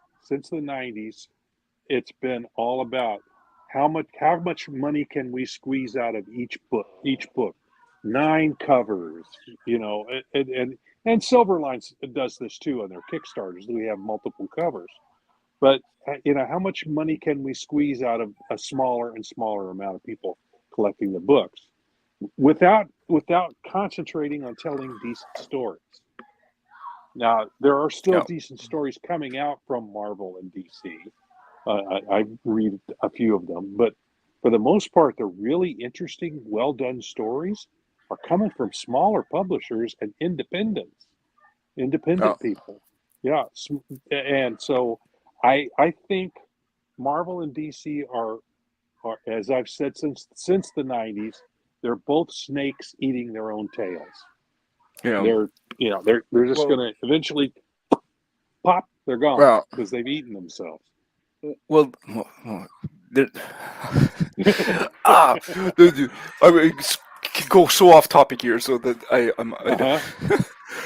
it's been all about how much money can we squeeze out of each book. 9 covers, and Silverline does this too on their Kickstarters. We have multiple covers. But how much money can we squeeze out of a smaller and smaller amount of people collecting the books without concentrating on telling decent stories? Now, there are still yeah, decent stories coming out from Marvel and DC. I read a few of them, but for the most part, the really interesting, well done stories are coming from smaller publishers and independent yeah. people. Yeah, and so I think Marvel and DC are as I've said since the 90s, they're both snakes eating their own tails. You know, They're just well, going to eventually pop. They're gone well, because they've eaten themselves. well, there- ah, I mean, could go so off topic here, so that Uh-huh.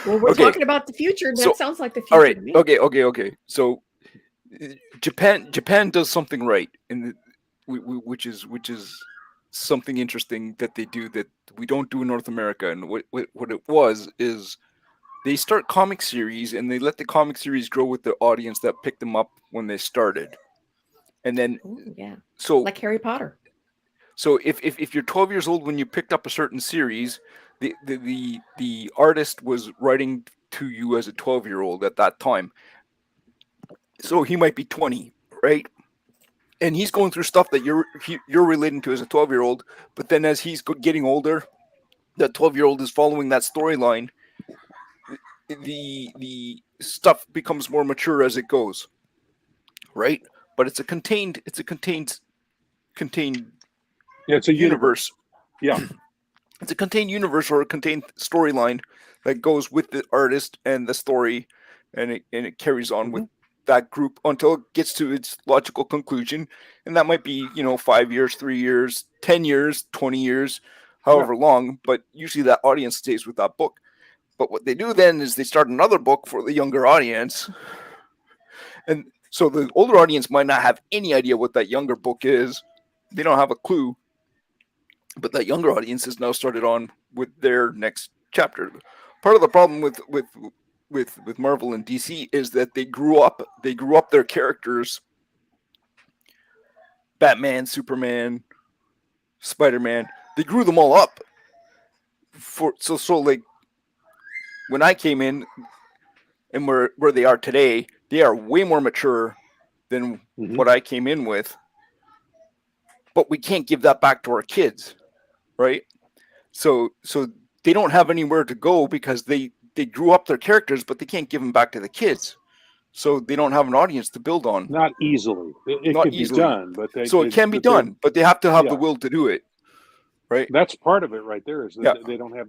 Well, we're okay. talking about the future. So, That sounds like the all future right, to me. okay. So, Japan does something right, which is something interesting that they do that we don't do in North America. And what it was is they start comic series and they let the comic series grow with the audience that picked them up when they started, and then Ooh, yeah, so like Harry Potter. So if you're 12 years old when you picked up a certain series, the artist was writing to you as a 12-year-old at that time. So he might be 20, right? And he's going through stuff that you're relating to as a 12-year-old, but then as he's getting older, that 12-year-old is following that storyline. The stuff becomes more mature as it goes, right? But it's a contained Yeah, it's a universe. Yeah. It's a contained universe or a contained storyline that goes with the artist and the story, and it carries on with that group until it gets to its logical conclusion, and that might be 5 years, 3 years, 10 years, 20 years, however long. But usually that audience stays with that book. But what they do then is they start another book for the younger audience, and so the older audience might not have any idea what that younger book is. They don't have a clue. But that younger audience has now started on with their next chapter. Part of the problem with Marvel and DC is that they grew up their characters, Batman, Superman, Spider-Man. They grew them all up so like when I came in and where they are today, they are way more mature than what I came in with. But we can't give that back to our kids. Right, so they don't have anywhere to go because they grew up their characters, but they can't give them back to the kids, so they don't have an audience to build on. Not easily. It Not could easily. be done, but It can be done, but they have to have the will to do it. Right. That's part of it, right there. Is that they don't have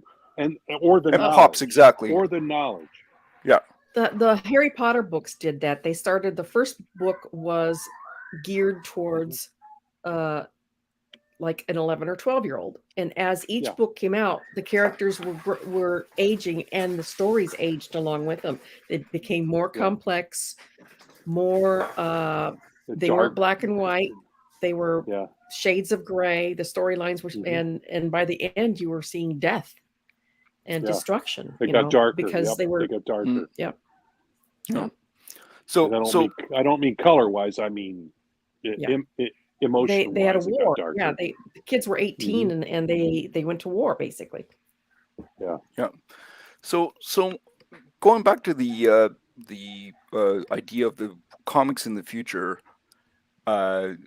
or the knowledge. Pops exactly. Or the knowledge. Yeah. The Harry Potter books did that. They started, the first book was geared towards like an 11 or 12-year-old. And as each Yeah. book came out, the characters were aging and the stories aged along with them. They became more complex, more they weren't black and white. They were shades of gray. The storylines were and by the end you were seeing death and destruction. They got darker because they got darker. Yeah. So I don't mean color wise. I mean emotionally. They had a war. Yeah, the kids were 18 and they went to war basically. Yeah. So going back to the idea of the comics in the future, I'd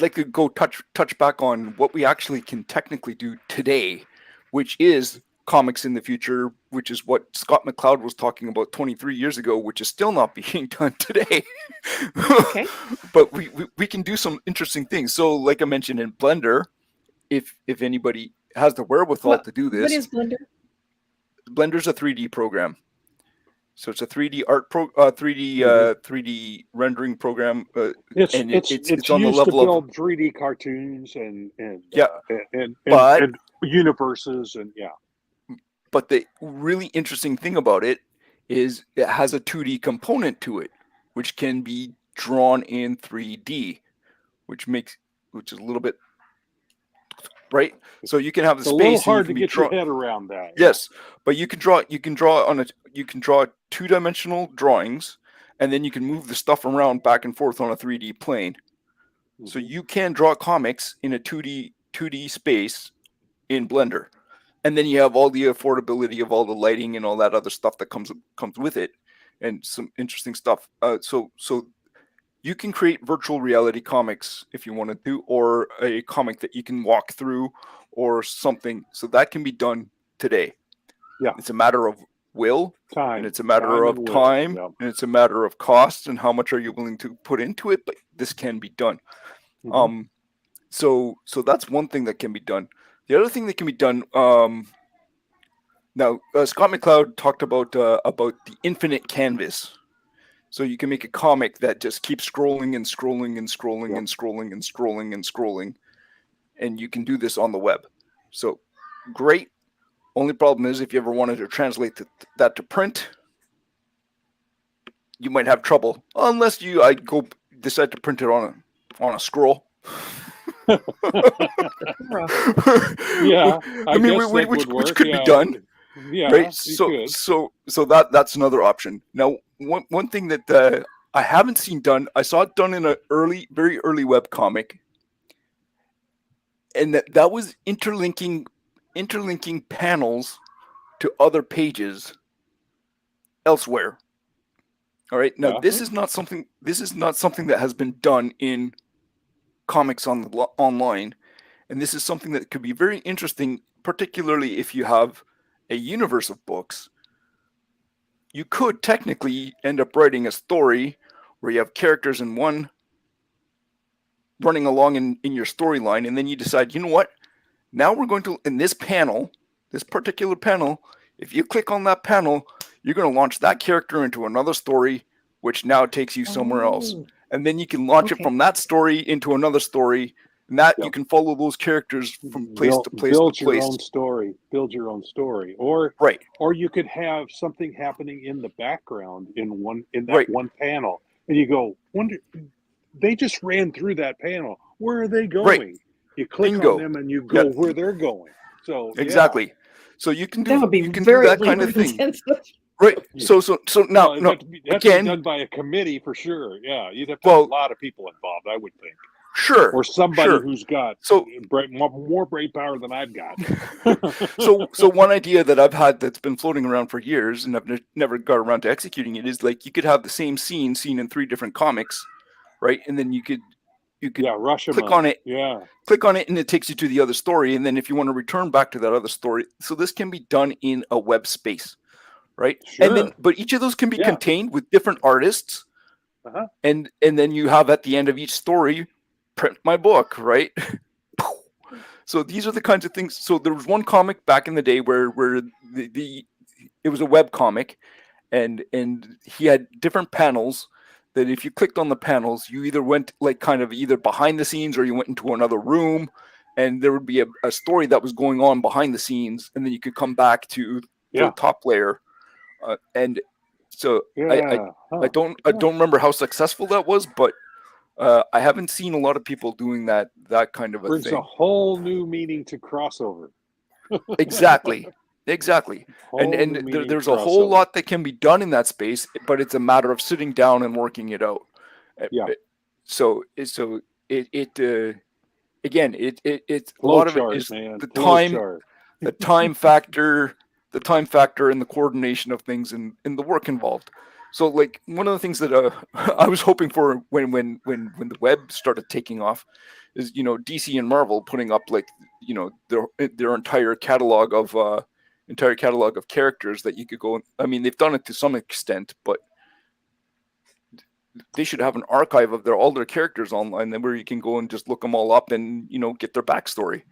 like to go touch back on what we actually can technically do today, which is comics in the future, which is what Scott McCloud was talking about 23 years ago, which is still not being done today. Okay. But we can do some interesting things. So like I mentioned in Blender, if anybody has the wherewithal to do this. What is Blender? Blender's a 3D program. So it's a 3D art 3D rendering program. It's on used the level to build 3D cartoons and universes and But the really interesting thing about it is it has a 2D component to it, which can be drawn in 3D, which is a little bit right. So you can have the it's space. A little hard to get get your head around that. Yes, but you can draw 2-dimensional drawings, and then you can move the stuff around back and forth on a 3D plane. So you can draw comics in a 2D space in Blender. And then you have all the affordability of all the lighting and all that other stuff that comes with it, and some interesting stuff. So you can create virtual reality comics if you wanted to, or a comic that you can walk through, or something. So that can be done today. Yeah, it's a matter of will, time, and it's a matter of time, and it's a matter of cost, and how much are you willing to put into it. But this can be done. So that's one thing that can be done. The other thing that can be done, now Scott McCloud talked about the infinite canvas. So you can make a comic that just keeps scrolling and scrolling and scrolling and scrolling and scrolling and scrolling, and you can do this on the web. So great. Only problem is if you ever wanted to translate that to print, you might have trouble unless I'd go decide to print it on a scroll. I mean, which could be done. Yeah, right. So that's another option. Now, one thing that I haven't seen done, I saw it done in a very early web comic, and that was interlinking panels to other pages elsewhere. All right. Now, this is not something that has been done in comics online, and this is something that could be very interesting, particularly if you have a universe of books. You could technically end up writing a story where you have characters in one running along in your storyline, and then you decide, you know what, now we're going to, in this particular panel, if you click on that panel, you're going to launch that character into another story, which now takes you somewhere else. And then you can launch it from that story into another story, and that you can follow those characters from place to place. Build your own story. Build your own story, or you could have something happening in the background in that one panel, and you go, "Wonder, they just ran through that panel. Where are they going?" Right. You click on them, and you go where they're going. So exactly. So you can do that kind of thing. Right. So now, that's again, done by a committee for sure. Yeah, you'd have to have a lot of people involved, I would think. Sure. Or somebody who's got more brain power than I've got. So one idea that I've had that's been floating around for years, and I've never got around to executing it, is like you could have the same scene seen in 3 different comics, right? And then you could rush click on it. Yeah. Click on it, and it takes you to the other story. And then if you want to return back to that other story, so this can be done in a web space. Right. Sure. And then, but each of those can be contained with different artists. And then you have at the end of each story, print my book, right? So these are the kinds of things. So there was one comic back in the day where it was a web comic, and he had different panels that if you clicked on the panels, you either went like kind of either behind the scenes or you went into another room, and there would be a story that was going on behind the scenes, and then you could come back to the top layer. And so I don't remember how successful that was, but I haven't seen a lot of people doing that kind of a Brings thing. a whole new meaning to crossover. Exactly. And there's a whole lot that can be done in that space, but it's a matter of sitting down and working it out. Yeah. So it's a lot of it is the time factor, and the coordination of things and the work involved. So like one of the things that I was hoping for when the web started taking off is, you know, DC and Marvel putting up like, you know, their entire catalog of characters that you could go. I mean, they've done it to some extent, but they should have an archive of all their characters online, then where you can go and just look them all up and, you know, get their backstory.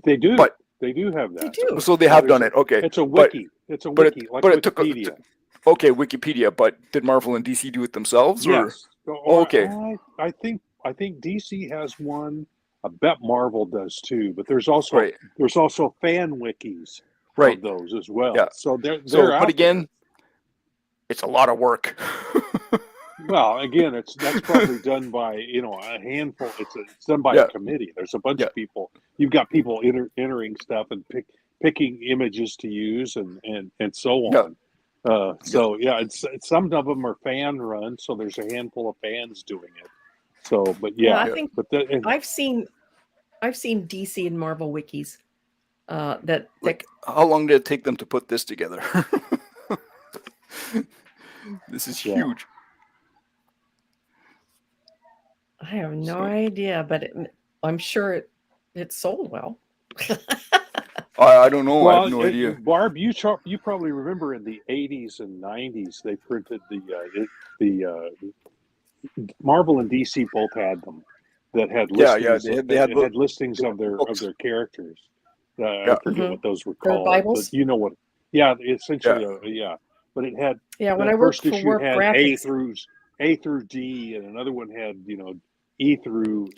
They do. But they do have that. They do. So they have done it. Okay. It's a wiki. It's a wiki. Like Wikipedia. Okay, Wikipedia. But did Marvel and DC do it themselves? Yes. Okay. I think DC has one. I bet Marvel does too. But there's also fan wikis of those as well. Yeah. So they're but again, it's a lot of work. Well, again, that's probably done by, you know, a handful. It's done by a committee. There's a bunch of people. You've got people entering stuff and picking images to use and so on. So it's some of them are fan run. So there's a handful of fans doing it. So, but I think I've seen DC and Marvel wikis. That how long did it take them to put this together? This is huge. I have no idea, but I'm sure it sold well. I don't know. Well, I have no idea. Barb, you probably remember in the 80s and 90s they printed the Marvel and DC both had them that had listings. They had listings of their characters. I forget what those were called. Bibles? But you know what? Yeah, essentially, But it had when I worked for Warp Graphics, A through D, and another one had, you know, E through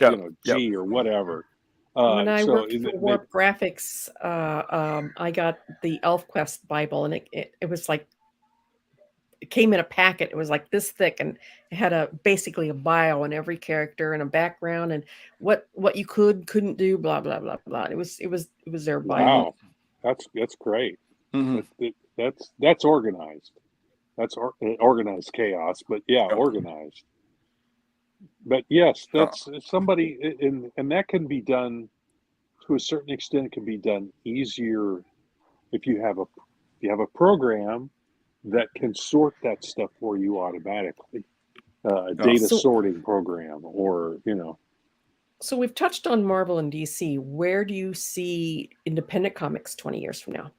G or whatever. When I worked for Warp Graphics, I got the ElfQuest Bible, and it was like, it came in a packet. It was like this thick, and it had basically a bio on every character and a background and what you couldn't do, blah blah blah blah. It was their Bible. Wow, that's great. Mm-hmm. That's organized. That's organized chaos, but organized. But yes, that's somebody, and that can be done to a certain extent. It can be done easier if you have a program that can sort that stuff for you automatically. A data sorting program, or you know. So we've touched on Marvel and DC. Where do you see independent comics 20 years from now?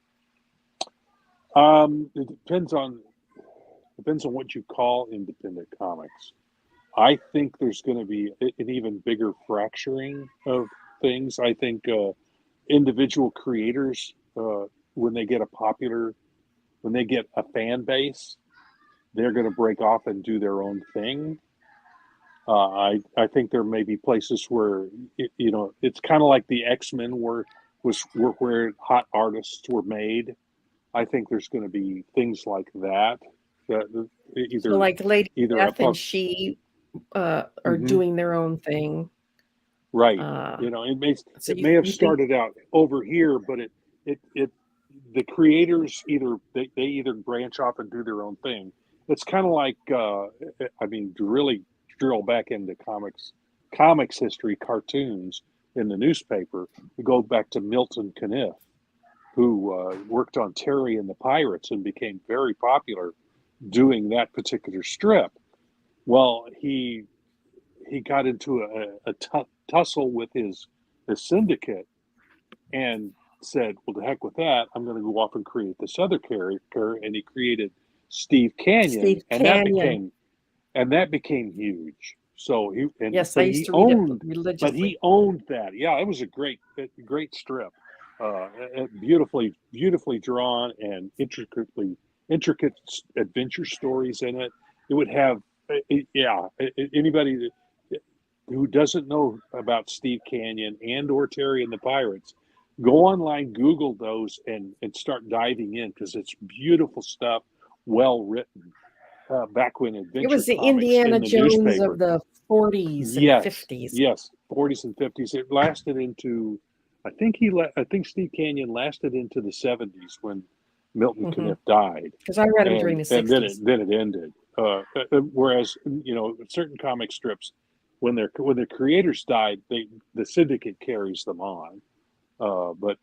It depends on what you call independent comics. I think there's going to be an even bigger fracturing of things. I think individual creators, when they get a fan base, they're going to break off and do their own thing. I think there may be places where it's kind of like the X-Men where hot artists were made. I think there's going to be things like that either like Lady Death and she are doing their own thing, right? It may have started out over here, but the creators either branch off and do their own thing. It's kind of like to really drill back into comics history, cartoons in the newspaper. We go back to Milton Caniff, who worked on Terry and the Pirates and became very popular doing that particular strip. Well, he got into a tussle with his syndicate and said, well, the heck with that. I'm going to go off and create this other character. And he created Steve Canyon. That became huge. So he owned that. Yeah, it was a great strip. Beautifully drawn and intricate adventure stories in it. it would have, anybody who doesn't know about Steve Canyon and or Terry and the Pirates, go online, Google those, and start diving in, because it's beautiful stuff, well written. Back when adventure It was the comics Indiana in the Jones newspaper. of the 40s and Yes, 50s. yes, 40s and 50s. It lasted into, I think Steve Canyon lasted into the 70s when Milton Caniff died. Because I read him during the 60s. And then it ended. Whereas, certain comic strips, when their creators died, the syndicate carries them on. But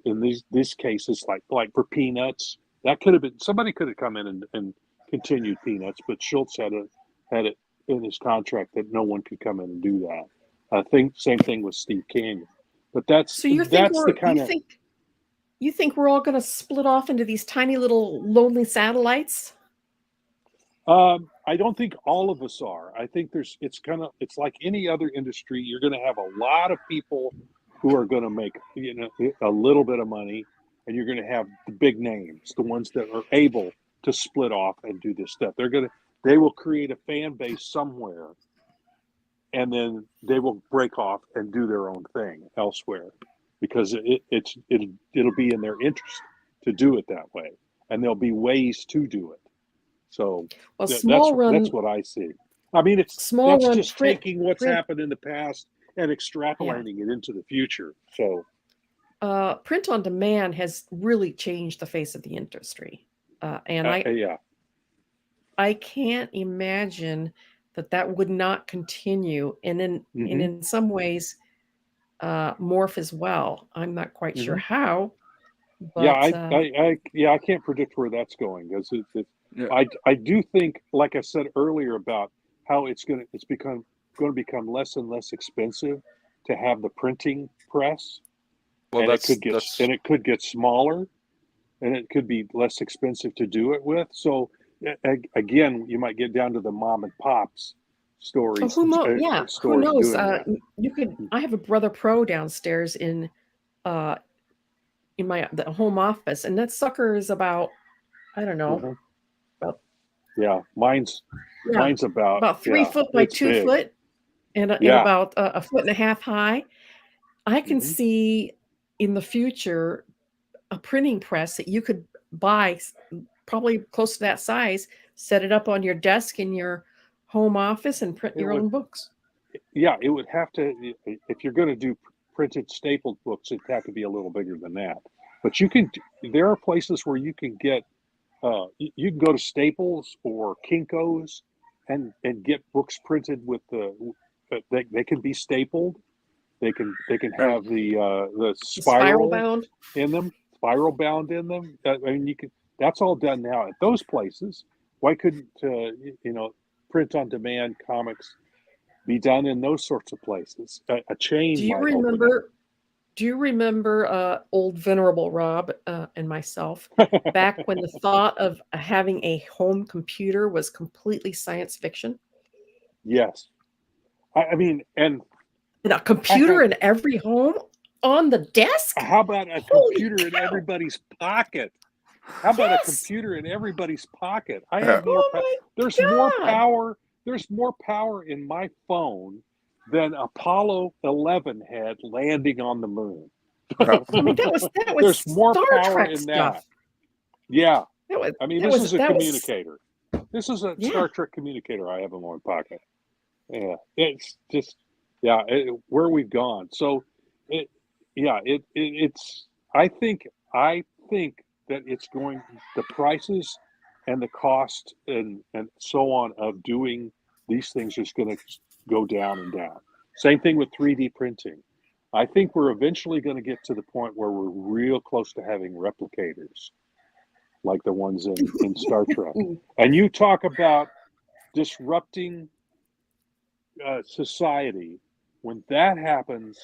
in these cases, like for Peanuts, that could have been, somebody could have come in and continued Peanuts, but Schultz had it in his contract that no one could come in and do that. I think same thing with Steve Canyon. But that's You think we're all going to split off into these tiny little lonely satellites? I don't think all of us are. I think it's like any other industry. You're going to have a lot of people who are going to make a little bit of money, and you're going to have the big names, the ones that are able to split off and do this stuff. They will create a fan base somewhere, and then they will break off and do their own thing elsewhere, because it'll be in their interest to do it that way, and there'll be ways to do it. So that's what I see. I mean, that's just taking what's happened in the past and extrapolating it into the future. So print on demand has really changed the face of the industry. I can't imagine that would not continue, and in some ways morph as well. I'm not quite sure how. But, I can't predict where that's going, because I do think, like I said earlier, about how it's going to become less and less expensive to have the printing press. Well, and it could get smaller, and it could be less expensive to do it with. So again, you might get down to the mom and pops stories. Who knows? You could. I have a Brother Pro downstairs in the home office, and that sucker is about, I don't know. Mine's about 3 foot by 2 foot, and about a foot and a half high. I can see in the future a printing press that you could buy, probably close to that size, set it up on your desk in your home office, and print your own books. Yeah, it would have to, if you're going to do printed stapled books, it'd have to be a little bigger than that. But there are places where you can get, you can go to Staples or Kinko's and get books printed with they can be stapled. They can have the spiral bound in them. I mean, that's all done now at those places. Why couldn't print on demand comics be done in those sorts of places? A chain. Do you remember old Venerable Rob and myself back when the thought of having a home computer was completely science fiction? Yes. I mean, and a computer in every home on the desk? How about a computer in everybody's pocket? How about a computer in everybody's pocket? I have more power. There's more power in my phone than Apollo 11 had landing on the moon. I mean, that was There's more Star power Trek in stuff. that. Yeah. This is a communicator. This is a Star Trek communicator I have in my pocket. Yeah. It's just, where we've gone. So it's, I think that it's going, the prices and the cost and so on of doing these things is going to go down and down. Same thing with 3D printing. I think we're eventually going to get to the point where we're real close to having replicators like the ones in Star Trek. And you talk about disrupting society. When that happens,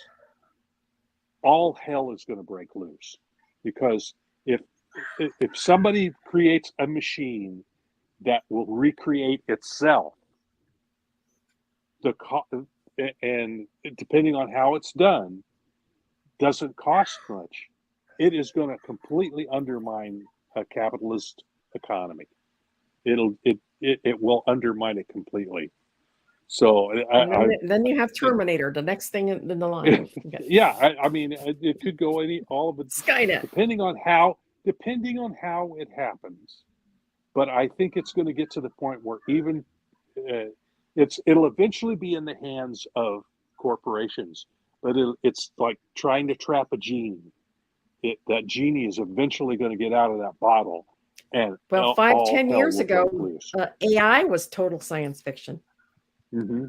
all hell is going to break loose. Because if somebody creates a machine that will recreate itself, and depending on how it's done, doesn't cost much, it is going to completely undermine a capitalist economy. it will undermine it completely. So then you have Terminator, the next thing in the line. yeah, I mean, it could go all of it, Skynet, depending on how it happens. But I think it's going to get to the point where even it'll eventually be in the hands of corporations. But it's like trying to trap a genie. That genie is eventually going to get out of that bottle. And well, 5-10 years ago, AI was total science fiction. Mm-hmm.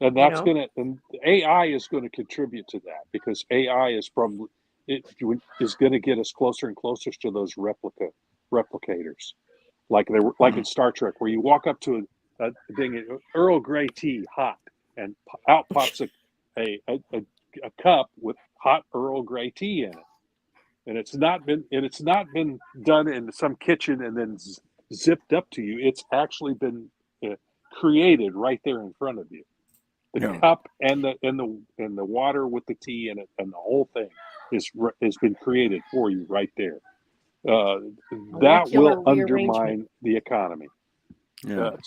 And that's and AI is going to contribute to that, because AI is probably is going to get us closer and closer to those replicators, like in Star Trek, where you walk up to a thing, Earl Grey tea, hot, and out pops a cup with hot Earl Grey tea in it, and it's not been done in some kitchen and then zipped up to you. It's actually been created right there in front of you. The cup and the water with the tea in it and the whole thing has been created for you right there. That will undermine the economy. Well,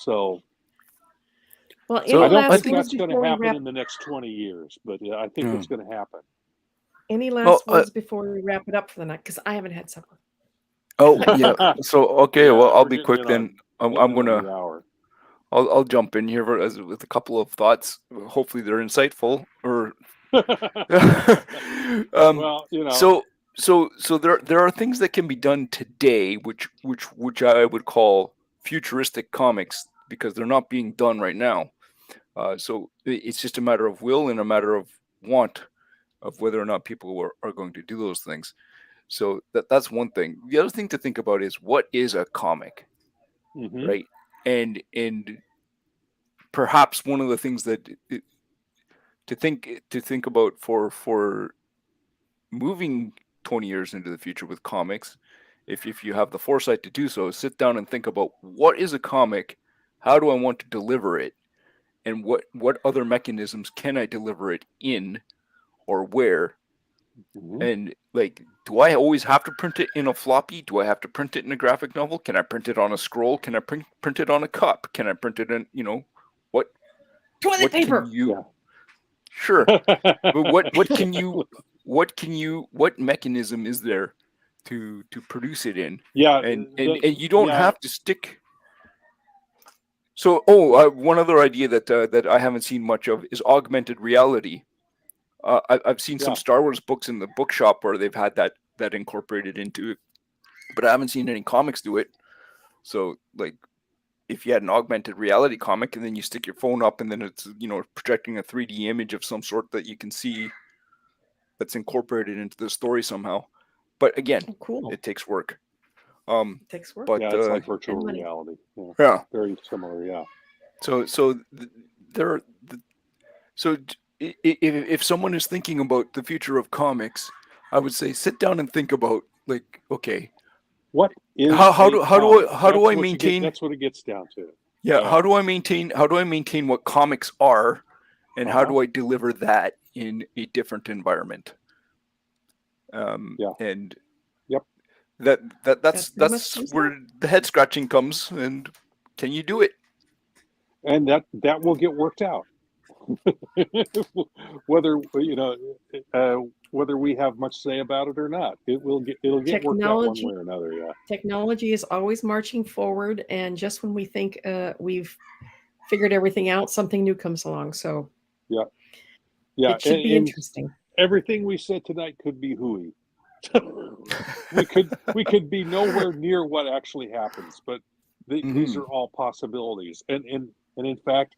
I don't think that's going to happen in the next 20 years, but I think it's going to happen. Any last words before we wrap it up for the night? Because I haven't had supper. Oh yeah. So okay, well I'll be quick then. I'm gonna. I'll jump in here with a couple of thoughts. Hopefully they're insightful. Or well, So there are things that can be done today, which I would call futuristic comics, because they're not being done right now. So it's just a matter of will and a matter of want of whether or not people are going to do those things. So that's one thing. The other thing to think about is, what is a comic, right? And perhaps one of the things that to think about for moving 20 years into the future with comics, if you have the foresight to do so, sit down and think about, what is a comic, how do I want to deliver it, and what other mechanisms can I deliver it in, or where. And like, do I always have to print it in a floppy? Do I have to print it in a graphic novel? Can I print it on a scroll? Can I print it on a cup? Can I print it in, what toilet paper? Sure. But what mechanism is there to produce it in? Yeah. And you don't have to stick. So, one other idea that I haven't seen much of is augmented reality. I've seen some Star Wars books in the bookshop where they've had that incorporated into it, but I haven't seen any comics do it. So, like, if you had an augmented reality comic and then you stick your phone up and then it's, projecting a 3D image of some sort that you can see that's incorporated into the story somehow. But again, it takes work. It takes work. But it's like virtual reality. Yeah. Very similar. Yeah. So if someone is thinking about the future of comics, I would say sit down and think about, like, okay, what is how do I maintain? That's what it gets down to. Yeah. How do I maintain what comics are, and how do I deliver that in a different environment? And that's where the head scratching comes. And can you do it? And that will get worked out. Whether we have much say about it or not, it'll get worked out one way or another. Yeah. Technology is always marching forward, and just when we think we've figured everything out, something new comes along. So it should be interesting. Everything we said tonight could be hooey. we could be nowhere near what actually happens, but these are all possibilities. And in fact,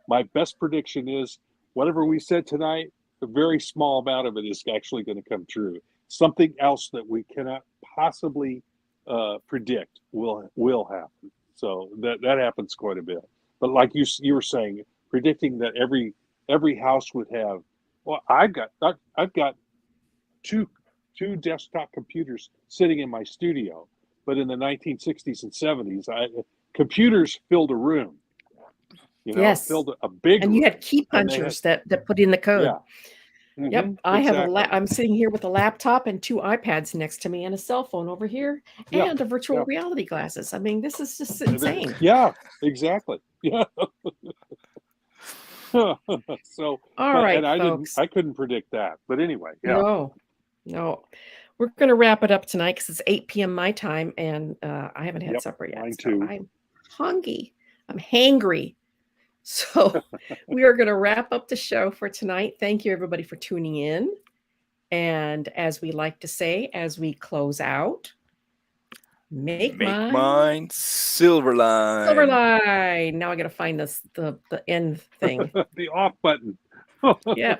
my best prediction is whatever we said tonight, a very small amount of it is actually going to come true. Something else that we cannot possibly predict will happen. So that happens quite a bit. But like you were saying, predicting that every house would have. Well, I've got two desktop computers sitting in my studio, but in the 1960s and 70s, computers filled a room. Yes, filled a big and room. You had key punchers that put in the code. Yep, Mhm, I have exactly. I'm sitting here with a laptop and 2 iPads next to me and a cell phone over here Yeah, and a virtual yeah. reality glasses. I mean, this is just insane. Yeah, exactly. Yeah. So, All right, and folks. I couldn't predict that. But anyway, yeah. No. We're going to wrap it up tonight because it's 8 p.m. my time and I haven't had Yep, supper yet. mine So too. I'm hungry. I'm hangry. So we are going to wrap up the show for tonight. Thank you, everybody, for tuning in. And as we like to say, as we close out, make mine Silverline. Silverline. Now I got to find the end thing. The off button. Yeah.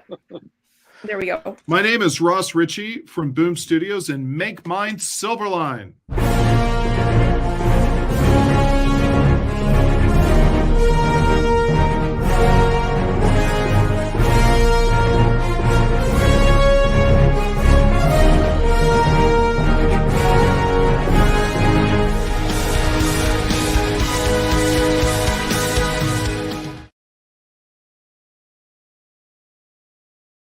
There we go. My name is Ross Ritchie from Boom Studios, and make mine Silverline.